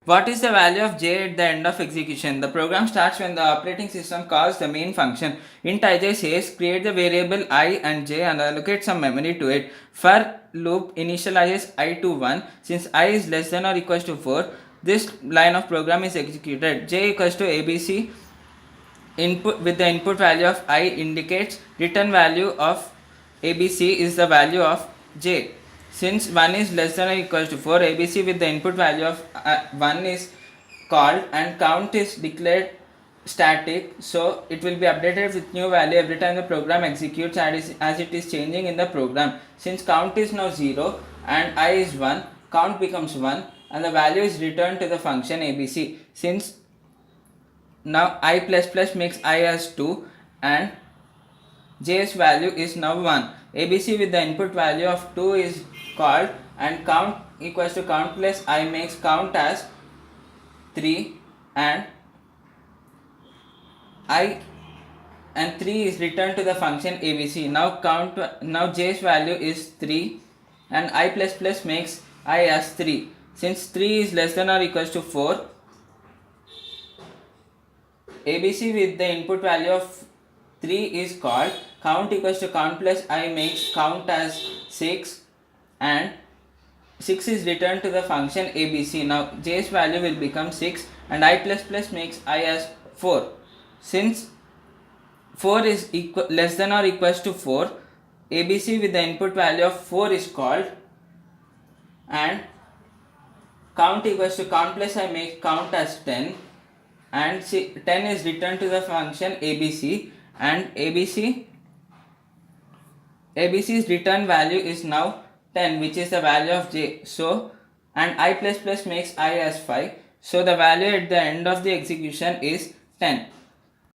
What is the value of j at the end of execution? The program starts when the operating system calls the main function. Int ij says create the variable I and j and allocate some memory to it. For loop initializes I to 1. Since I is less than or equals to 4, this line of program is executed. J equals to abc input with the input value of I indicates return value of abc is the value of j. Since 1 is less than or equal to 4, abc with the input value of 1 is called and count is declared static, so it will be updated with new value every time the program executes as it is changing in the program. Since count is now 0 and I is 1, count becomes 1 and the value is returned to the function abc. Since now I plus plus makes I as 2 and j's value is now 1. abc with the input value of 2 is called and count equals to count plus I makes count as 3 and I and 3 is returned to the function abc. Now j's value is 3 and I plus plus makes I as 3. Since 3 is less than or equals to 4, abc with the input value of 3 is called, count equals to count plus I makes count as 6 and 6 is returned to the function abc. Now j's value will become 6 and I plus plus makes I as 4. Since 4 is less than or equals to 4, abc with the input value of 4 is called and count equals to count plus I make count as 10 and 10 is returned to the function abc and abc's return value is now 10, which is the value of j. So and I plus plus makes I as 5, so the value at the end of the execution is 10.